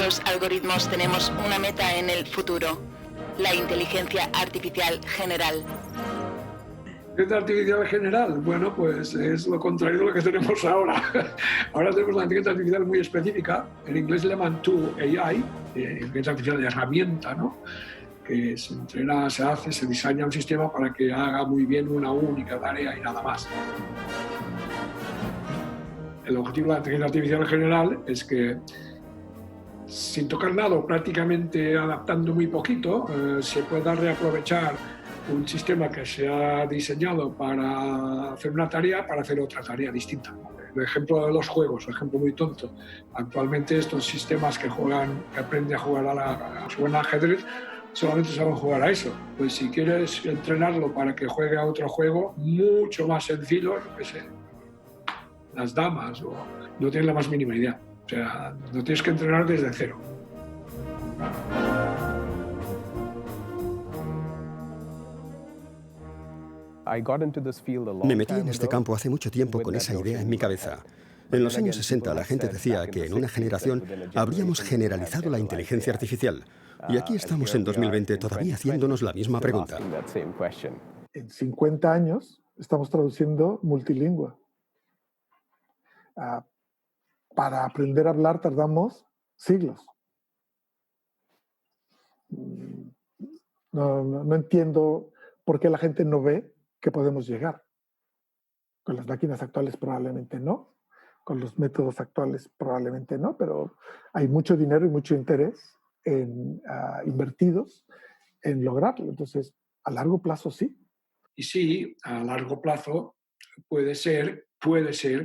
Los algoritmos tenemos una meta en el futuro: la inteligencia artificial general. ¿Inteligencia artificial general? Bueno, pues es lo contrario de lo que tenemos ahora. Ahora tenemos la inteligencia artificial muy específica. En inglés le llaman tool AI, inteligencia artificial de herramienta, ¿no? Que se entrena, se diseña un sistema para que haga muy bien una única tarea y nada más. El objetivo de la inteligencia artificial general es que, sin tocar nada, prácticamente adaptando muy poquito, se pueda reaprovechar un sistema que se ha diseñado para hacer una tarea, para hacer otra tarea distinta. El ejemplo de los juegos, un ejemplo muy tonto. Actualmente estos sistemas que aprenden a jugar al ajedrez, solamente saben jugar a eso. Pues si quieres entrenarlo para que juegue a otro juego mucho más sencillo, yo qué sé, las damas, no tienen la más mínima idea. O sea, no tienes que entrenar desde cero. Me metí en este campo hace mucho tiempo con esa idea en mi cabeza. En los años 60 la gente decía que en una generación habríamos generalizado la inteligencia artificial. Y aquí estamos en 2020 todavía haciéndonos la misma pregunta. En 50 años estamos traduciendo multilingüe. Para aprender a hablar tardamos siglos. No entiendo por qué la gente no ve que podemos llegar. Con las máquinas actuales probablemente no, con los métodos actuales probablemente no, pero hay mucho dinero y mucho interés invertidos en lograrlo. Entonces, a largo plazo sí. Y sí, a largo plazo puede ser,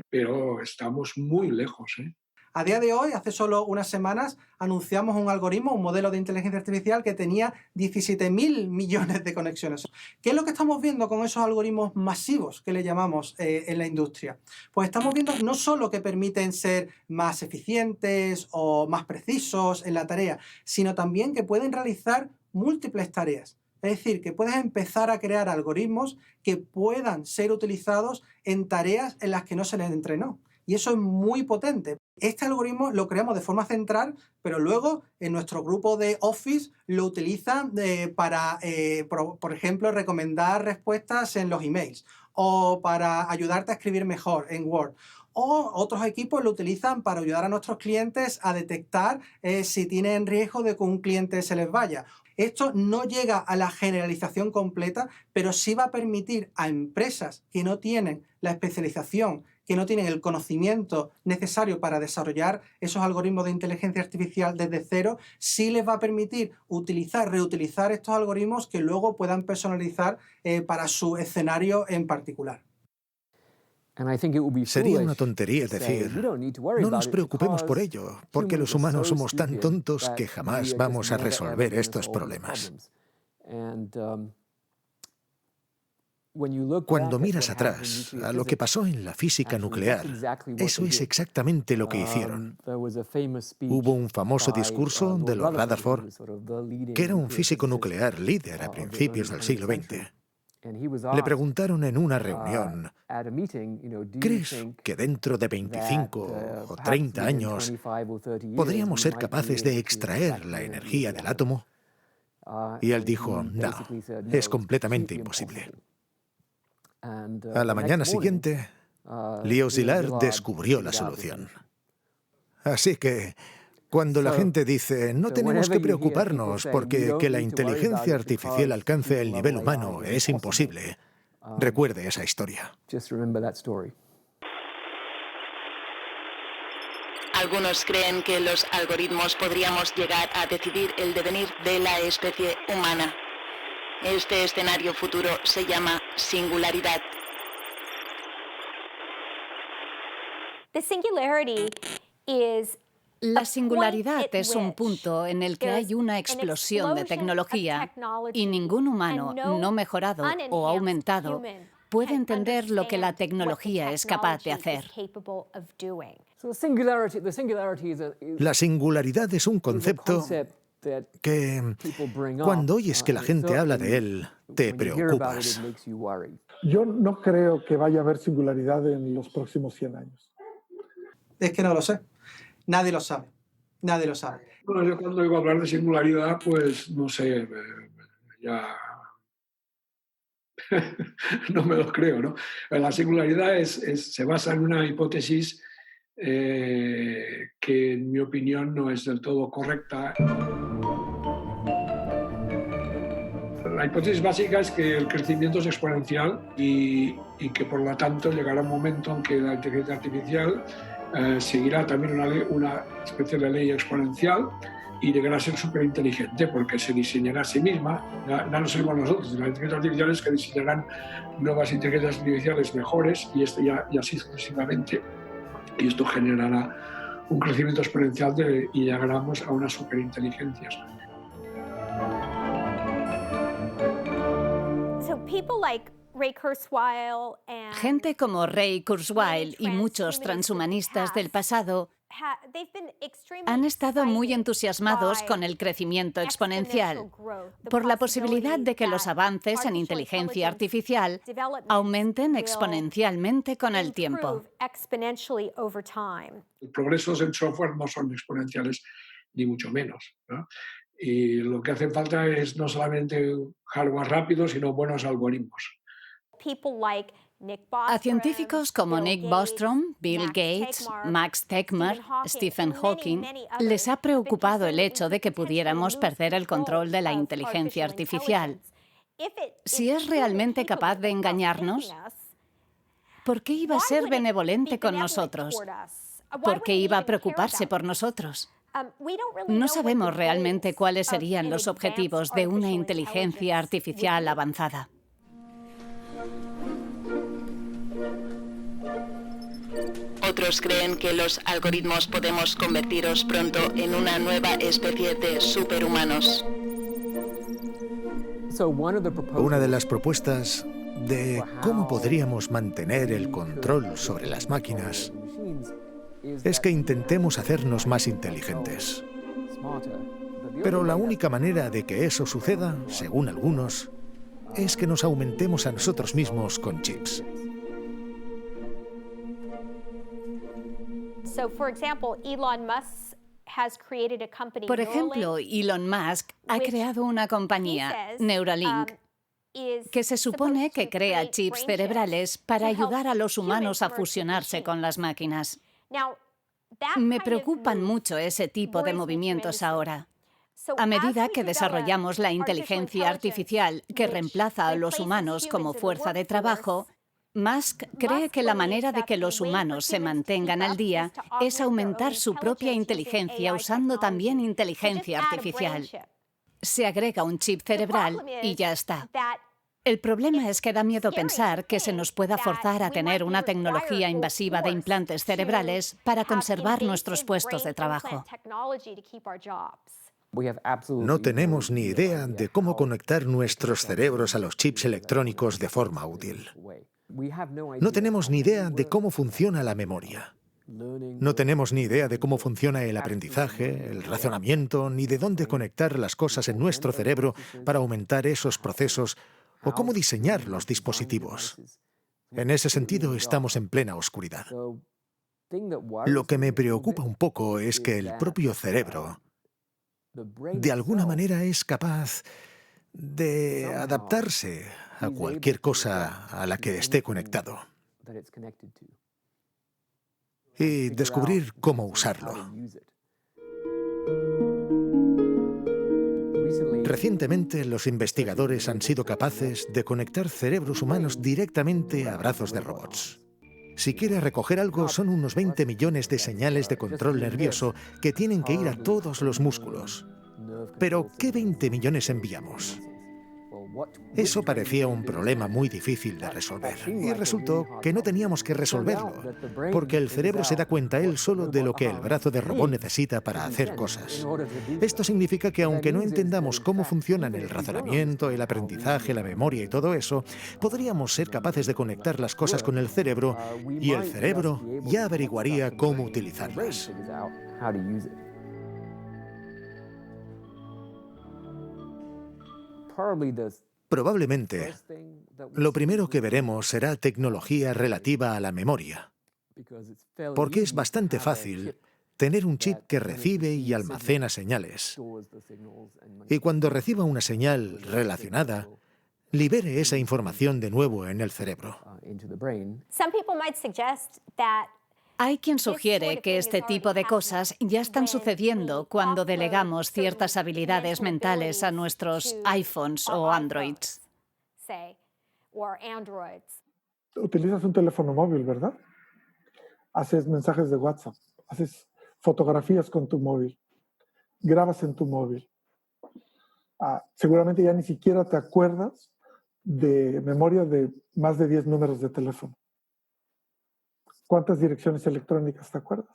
pero estamos muy lejos, ¿eh? A día de hoy, hace solo unas semanas, anunciamos un algoritmo, un modelo de inteligencia artificial que tenía 17.000 millones de conexiones. ¿Qué es lo que estamos viendo con esos algoritmos masivos que le llamamos en la industria? Pues estamos viendo no solo que permiten ser más eficientes o más precisos en la tarea, sino también que pueden realizar múltiples tareas. Es decir, que puedes empezar a crear algoritmos que puedan ser utilizados en tareas en las que no se les entrenó. Y eso es muy potente. Este algoritmo lo creamos de forma central, pero luego en nuestro grupo de Office lo utilizan para, por ejemplo, recomendar respuestas en los emails o para ayudarte a escribir mejor en Word. O otros equipos lo utilizan para ayudar a nuestros clientes a detectar si tienen riesgo de que un cliente se les vaya. Esto no llega a la generalización completa, pero sí va a permitir a empresas que no tienen la especialización, que no tienen el conocimiento necesario para desarrollar esos algoritmos de inteligencia artificial desde cero, sí les va a permitir reutilizar estos algoritmos que luego puedan personalizar para su escenario en particular. Sería una tontería decir, no nos preocupemos por ello, porque los humanos somos tan tontos que jamás vamos a resolver estos problemas. Cuando miras atrás a lo que pasó en la física nuclear, eso es exactamente lo que hicieron. Hubo un famoso discurso de Lord Rutherford, que era un físico nuclear líder a principios del siglo XX. Le preguntaron en una reunión, ¿crees que dentro de 25 o 30 años podríamos ser capaces de extraer la energía del átomo? Y él dijo, no, es completamente imposible. A la mañana siguiente, Leo Szilard descubrió la solución. Así que, cuando la gente dice, no tenemos que preocuparnos porque que la inteligencia artificial alcance el nivel humano es imposible, recuerde esa historia. Algunos creen que los algoritmos podríamos llegar a decidir el devenir de la especie humana. Este escenario futuro se llama singularidad. La singularidad es un punto en el que hay una explosión de tecnología y ningún humano no mejorado o aumentado puede entender lo que la tecnología es capaz de hacer. La singularidad es un concepto que, cuando oyes que la gente habla de él, te preocupas. Yo no creo que vaya a haber singularidad en los próximos 100 años. Es que no lo sé. Nadie lo sabe. Nadie lo sabe. Bueno, yo cuando oigo hablar de singularidad, pues no sé, ya no me lo creo, ¿no? La singularidad se basa en una hipótesis que, en mi opinión, no es del todo correcta. La hipótesis básica es que el crecimiento es exponencial y que, por lo tanto, llegará un momento en que la inteligencia artificial seguirá también una especie de ley exponencial y llegará a ser superinteligente porque se diseñará a sí misma. Ya no seremos nosotros, las inteligencias artificiales que diseñarán nuevas inteligencias artificiales mejores y así sucesivamente. Y esto generará un crecimiento exponencial y llegaremos a unas superinteligencias. Gente como Ray Kurzweil y muchos transhumanistas del pasado han estado muy entusiasmados con el crecimiento exponencial, por la posibilidad de que los avances en inteligencia artificial aumenten exponencialmente con el tiempo. Los progresos en software no son exponenciales, ni mucho menos, ¿no? Y lo que hace falta es no solamente hardware rápido, sino buenos algoritmos. A científicos como Nick Bostrom, Bill Gates, Max Tegmark, Stephen Hawking, les ha preocupado el hecho de que pudiéramos perder el control de la inteligencia artificial. Si es realmente capaz de engañarnos, ¿por qué iba a ser benevolente con nosotros? ¿Por qué iba a preocuparse por nosotros? No sabemos realmente cuáles serían los objetivos de una inteligencia artificial avanzada. Otros creen que los algoritmos podemos convertiros pronto en una nueva especie de superhumanos. Una de las propuestas de cómo podríamos mantener el control sobre las máquinas es que intentemos hacernos más inteligentes. Pero la única manera de que eso suceda, según algunos, es que nos aumentemos a nosotros mismos con chips. Por ejemplo, Elon Musk ha creado una compañía, Neuralink, que se supone que crea chips cerebrales para ayudar a los humanos a fusionarse con las máquinas. Me preocupan mucho ese tipo de movimientos ahora. A medida que desarrollamos la inteligencia artificial que reemplaza a los humanos como fuerza de trabajo, Musk cree que la manera de que los humanos se mantengan al día es aumentar su propia inteligencia usando también inteligencia artificial. Se agrega un chip cerebral y ya está. El problema es que da miedo pensar que se nos pueda forzar a tener una tecnología invasiva de implantes cerebrales para conservar nuestros puestos de trabajo. No tenemos ni idea de cómo conectar nuestros cerebros a los chips electrónicos de forma útil. No tenemos ni idea de cómo funciona la memoria. No tenemos ni idea de cómo funciona el aprendizaje, el razonamiento, ni de dónde conectar las cosas en nuestro cerebro para aumentar esos procesos o cómo diseñar los dispositivos. En ese sentido, estamos en plena oscuridad. Lo que me preocupa un poco es que el propio cerebro, de alguna manera, es capaz de adaptarse a cualquier cosa a la que esté conectado y descubrir cómo usarlo. Recientemente, los investigadores han sido capaces de conectar cerebros humanos directamente a brazos de robots. Si quiere recoger algo, son unos 20 millones de señales de control nervioso que tienen que ir a todos los músculos. Pero, ¿qué 20 millones enviamos? Eso parecía un problema muy difícil de resolver. Y resultó que no teníamos que resolverlo, porque el cerebro se da cuenta él solo de lo que el brazo de robot necesita para hacer cosas. Esto significa que aunque no entendamos cómo funcionan el razonamiento, el aprendizaje, la memoria y todo eso, podríamos ser capaces de conectar las cosas con el cerebro y el cerebro ya averiguaría cómo utilizarlas. Probablemente, lo primero que veremos será tecnología relativa a la memoria, porque es bastante fácil tener un chip que recibe y almacena señales. Y cuando reciba una señal relacionada, libere esa información de nuevo en el cerebro. Hay quien sugiere que este tipo de cosas ya están sucediendo cuando delegamos ciertas habilidades mentales a nuestros iPhones o Androids. Utilizas un teléfono móvil, ¿verdad? Haces mensajes de WhatsApp, haces fotografías con tu móvil, grabas en tu móvil. Seguramente ya ni siquiera te acuerdas de memoria de más de 10 números de teléfono. ¿Cuántas direcciones electrónicas te acuerdas?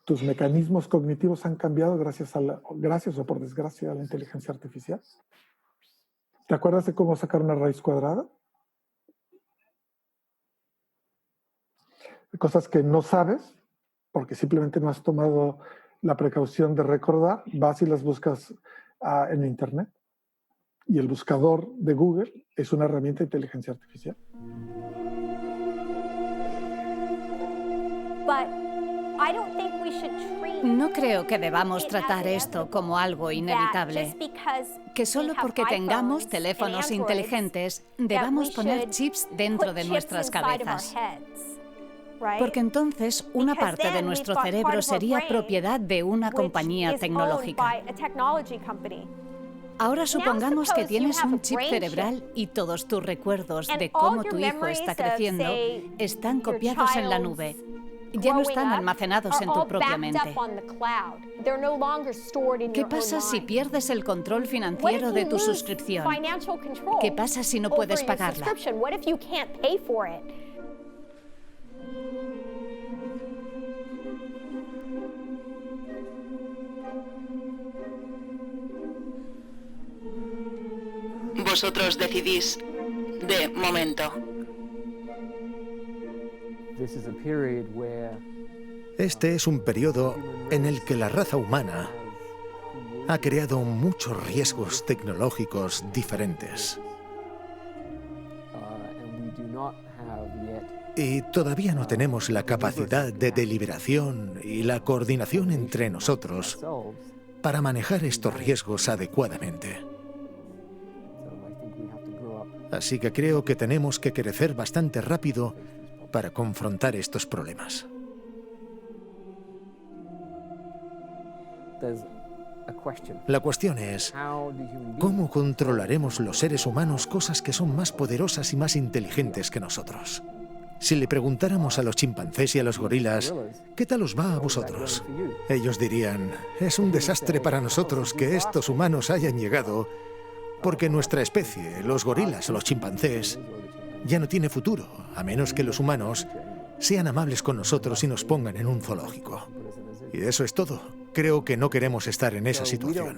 ¿Tus mecanismos cognitivos han cambiado gracias o por desgracia a la inteligencia artificial? ¿Te acuerdas de cómo sacar una raíz cuadrada? Cosas que no sabes porque simplemente no has tomado la precaución de recordar, vas y las buscas en Internet. Y el buscador de Google es una herramienta de inteligencia artificial. No creo que debamos tratar esto como algo inevitable. Que solo porque tengamos teléfonos inteligentes debamos poner chips dentro de nuestras cabezas. Porque entonces una parte de nuestro cerebro sería propiedad de una compañía tecnológica. Ahora supongamos que tienes un chip cerebral y todos tus recuerdos de cómo tu hijo está creciendo están copiados en la nube. Ya no están almacenados en tu propia mente. ¿Qué pasa si pierdes el control financiero de tu suscripción? ¿Qué pasa si no puedes pagarla? Vosotros decidís de momento. Este es un periodo en el que la raza humana ha creado muchos riesgos tecnológicos diferentes. Y todavía no tenemos la capacidad de deliberación y la coordinación entre nosotros para manejar estos riesgos adecuadamente. Así que creo que tenemos que crecer bastante rápido para confrontar estos problemas. La cuestión es, ¿cómo controlaremos los seres humanos cosas que son más poderosas y más inteligentes que nosotros? Si le preguntáramos a los chimpancés y a los gorilas, ¿qué tal os va a vosotros? Ellos dirían, es un desastre para nosotros que estos humanos hayan llegado, porque nuestra especie, los gorilas o los chimpancés, ya no tiene futuro, a menos que los humanos sean amables con nosotros y nos pongan en un zoológico. Y eso es todo. Creo que no queremos estar en esa situación.